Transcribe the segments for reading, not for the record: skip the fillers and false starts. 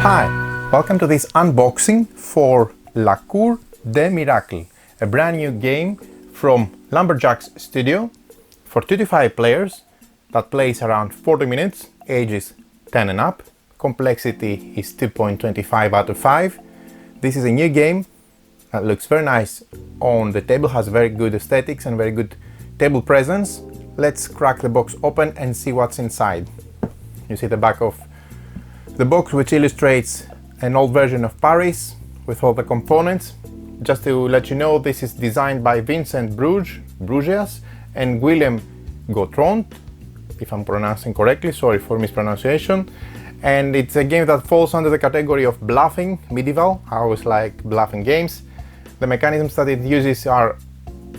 Hi, welcome to this unboxing for La Cour des Miracles, a brand new game from Lumberjack's studio for 2 to 5 players that plays around 40 minutes, ages 10 and up. Complexity is 2.25 out of 5. This is a new game that looks very nice on the table, has very good aesthetics and very good table presence. Let's crack the box open and see what's inside. You see the back of the box, which illustrates an old version of Paris with all the components. Just to let you know, this is designed by Vincent Bruges and William Gautron, if I'm pronouncing correctly, sorry for mispronunciation. And it's a game that falls under the category of bluffing, medieval. I always like bluffing games. The mechanisms that it uses are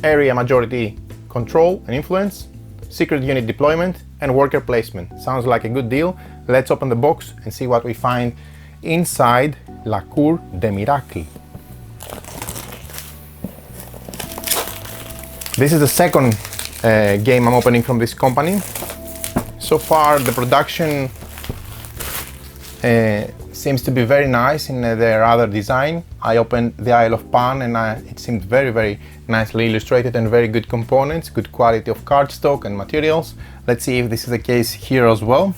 area majority control and influence, secret unit deployment, and worker placement. Sounds like a good deal. Let's open the box and see what we find inside La Cour des Miracles. This is the second game I'm opening from this company. So far the production seems to be very nice in their other design. I opened the Isle of Pan and it seemed very nicely illustrated and very good components, good quality of cardstock and materials. Let's see if this is the case here as well.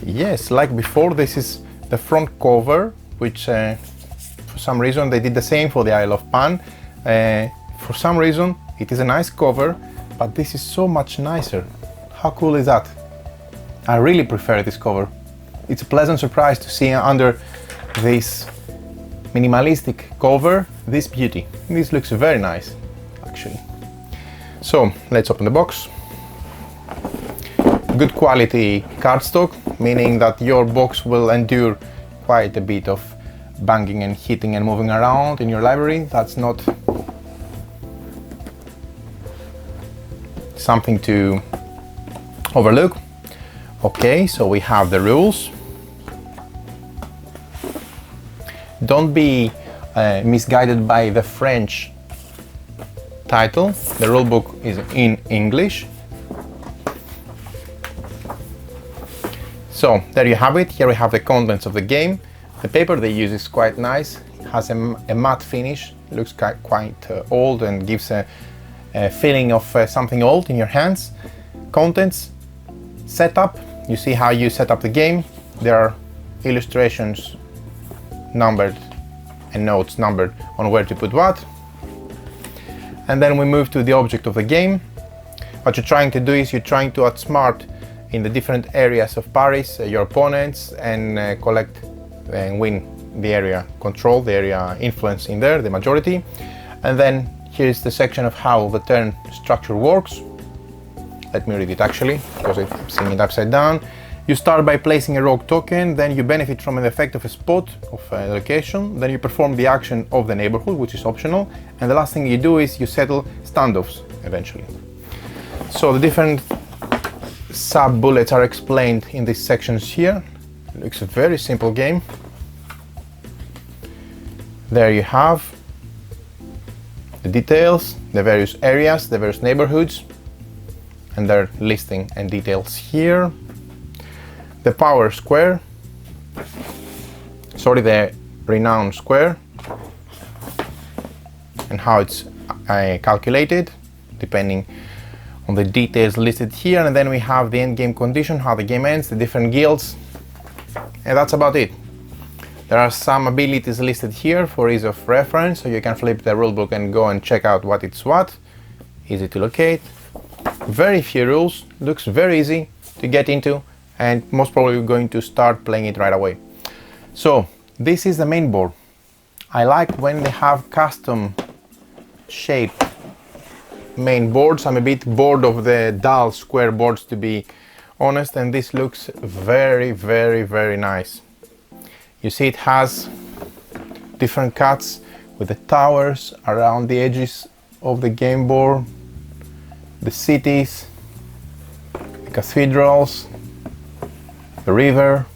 Yes, like before, this is the front cover, which for some reason they did the same for the Isle of Pan. For some reason it is a nice cover, but this is so much nicer. How cool is that? I really prefer this cover. It's a pleasant surprise to see under this minimalistic cover this beauty. This looks very nice, actually. So let's open the box. Good quality cardstock, meaning that your box will endure quite a bit of banging and hitting and moving around in your library. That's not something to overlook. Okay, so we have the rules. Don't be misguided by the French title. The rulebook is in English. So there you have it. Here we have the contents of the game. The paper they use is quite nice. It has a matte finish. It looks quite old and gives a feeling of something old in your hands. Contents, setup. You see how you set up the game. There are illustrations numbered and notes numbered on where to put what. And then we move to the object of the game. What you're trying to do is you're trying to outsmart in the different areas of Paris your opponents and collect and win the area control, the area influence in there, the majority. And then here's the section of how the turn structure works. Let me read it actually, because I've seen it upside down. You start by placing a rogue token, then you benefit from an effect of a spot of a location, then you perform the action of the neighborhood, which is optional, and the last thing you do is you settle standoffs eventually. So the different sub-bullets are explained in these sections here. It looks a very simple game. There you have the details, the various areas, the various neighborhoods, and their listing and details here. The power square, sorry, the renown square, and how it's calculated depending on the details listed here. And then we have the end game condition, how the game ends, the different guilds, and that's about it. There are some abilities listed here for ease of reference, so you can flip the rulebook and go and check out what it's what. Easy to locate. Very few rules, looks very easy to get into, and most probably we're going to start playing it right away. So this is the main board. I like when they have custom shaped main boards. I'm a bit bored of the dull square boards, to be honest, and this looks very nice. You see it has different cuts with the towers around the edges of the game board, the cities, the cathedrals, the river,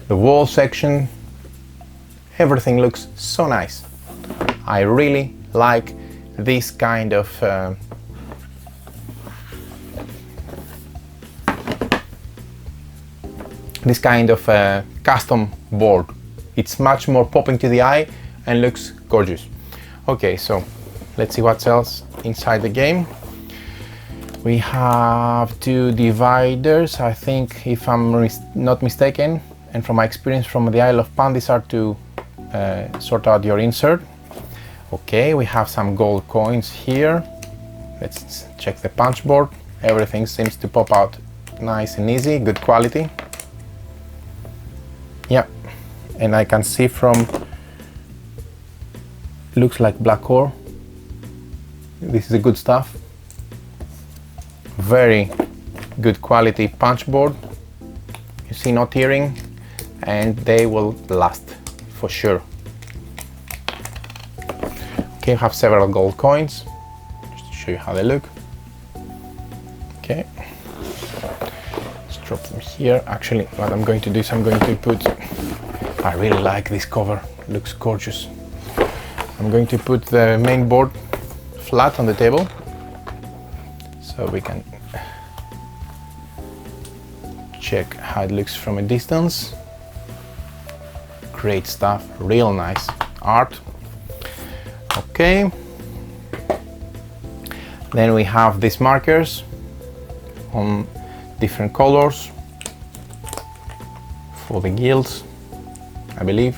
the wall section. Everything looks so nice. I really like this kind of this kind of custom board. It's much more popping to the eye and looks gorgeous. Okay, so let's see what else inside the game. We have 2 dividers, I think, if I'm not mistaken, and from my experience from the Isle of Pan, these are to sort out your insert. Okay, we have some gold coins here. Let's check the punch board. Everything seems to pop out nice and easy, good quality. Yeah, and I can see from, looks like black ore. This is the good stuff. Very good quality punch board. You see, no tearing, and they will last for sure. Okay, I have several gold coins, just to show you how they look. Okay, let's drop them here. Actually, what I'm going to do is I'm going to put, I really like this cover, looks gorgeous. I'm going to put the main board flat on the table, so we can check how it looks from a distance. Great stuff, real nice art. Okay, then we have these markers on different colors for the guilds, I believe.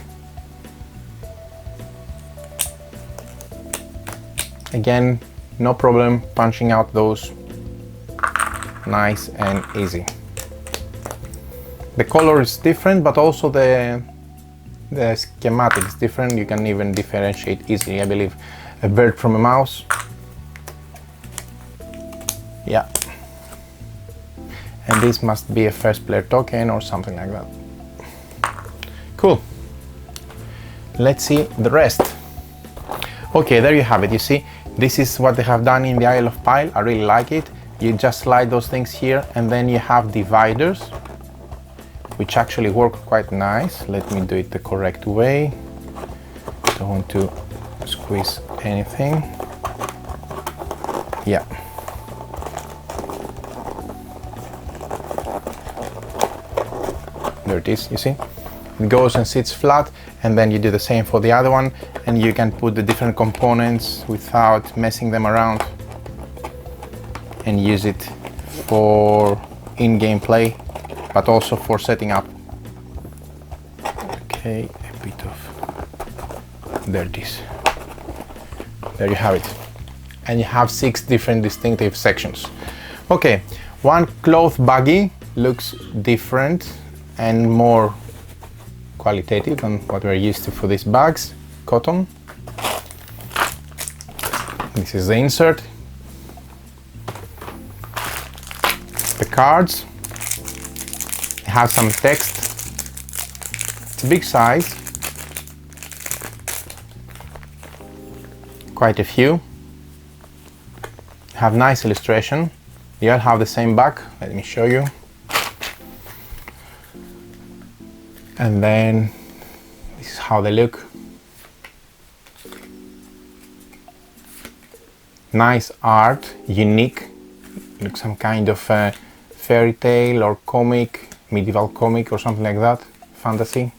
Again, no problem punching out those, nice and easy. The color is different, but also the schematic is different. You can even differentiate easily, I believe. A bird from a mouse. Yeah. And this must be a first player token or something like that. Cool. Let's see the rest. Okay, there you have it. You see, this is what they have done in the Isle of Pile. I really like it. You just slide those things here, and then you have dividers, which actually work quite nice. Let me do it the correct way. Don't want to squeeze anything. Yeah. There it is, you see? It goes and sits flat, and then you do the same for the other one, and you can put the different components without messing them around and use it for in-game play, but also for setting up. Okay, a bit of, there it is. There you have it. And you have 6 different distinctive sections. Okay, one cloth baggie looks different and more qualitative than what we're used to for these bags. Cotton. This is the insert. The cards have some text. It's a big size, quite a few. Have nice illustration. They all have the same back. Let me show you. And then this is how they look. Nice art, unique. Looks some kind of fairy tale or comic, medieval comic or something like that, fantasy.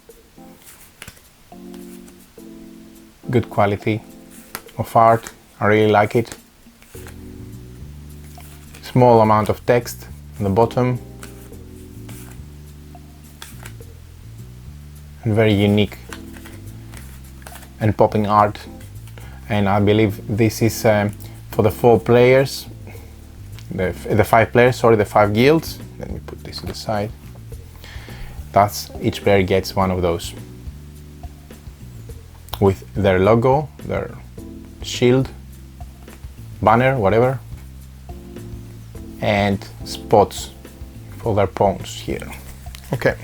Good quality of art, I really like it. Small amount of text on the bottom. And very unique and popping art. And I believe this is for the 4 players. The 5 players, sorry, the 5 guilds. Let me put this to the side. That's, each player gets one of those with their logo, their shield, banner, whatever, and spots for their pawns here. Okay,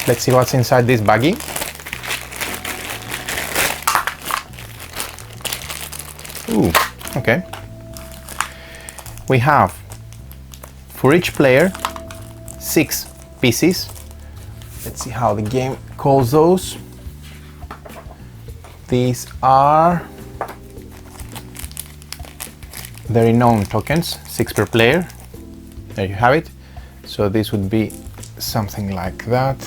let's see what's inside this baggie. Ooh, okay. We have, for each player, 6 pieces. Let's see how the game calls those. These are the renown tokens, 6 per player. There you have it. So this would be something like that.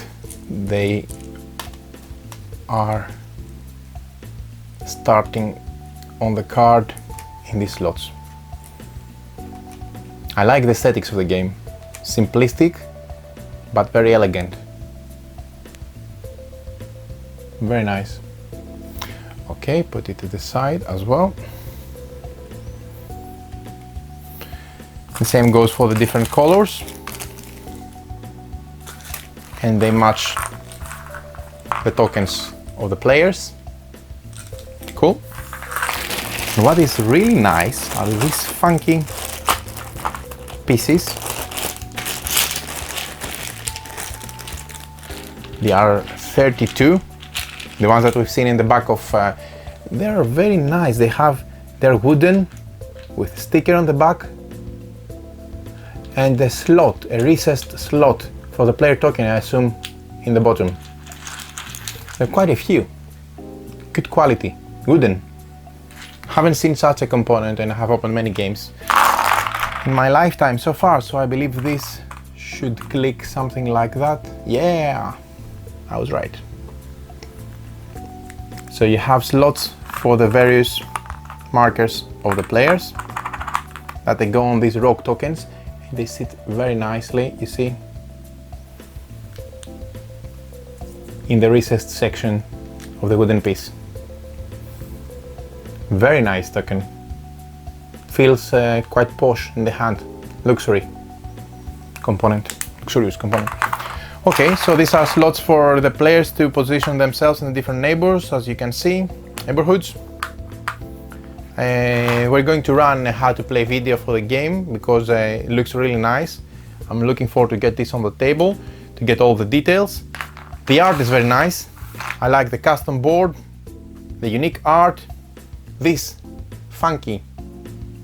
They are starting on the card in these slots. I like the aesthetics of the game. Simplistic, but very elegant. Very nice. Okay, put it to the side as well. The same goes for the different colors. And they match the tokens of the players. Cool. And what is really nice are these funky pieces. They are 32. The ones that we've seen in the back of, they are very nice. They're wooden with a sticker on the back and a slot, a recessed slot for the player token, I assume, in the bottom. There are quite a few. Good quality, wooden. Haven't seen such a component, and I have opened many games in my lifetime so far, so I believe this should click something like that. Yeah, I was right. So you have slots for the various markers of the players that they go on these rogue tokens. They sit very nicely, you see, in the recessed section of the wooden piece. Very nice token. Feels quite posh in the hand. Luxury component, luxurious component. Okay, so these are slots for the players to position themselves in the different neighborhoods. We're going to run a how to play video for the game because it looks really nice. I'm looking forward to get this on the table, to get all the details. The art is very nice. I like the custom board, the unique art, these funky,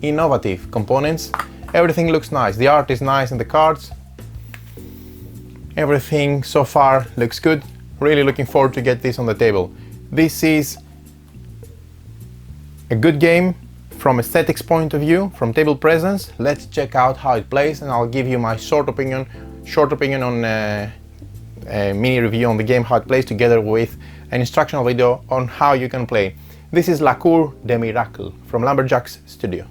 innovative components. Everything looks nice. The art is nice in the cards. Everything so far looks good. Really looking forward to get this on the table. This is a good game from aesthetics point of view, from table presence. Let's check out how it plays, and I'll give you my short opinion on a mini review on the game, how it plays, together with an instructional video on how you can play. This is La Cour des Miracles from Lumberjack's studio.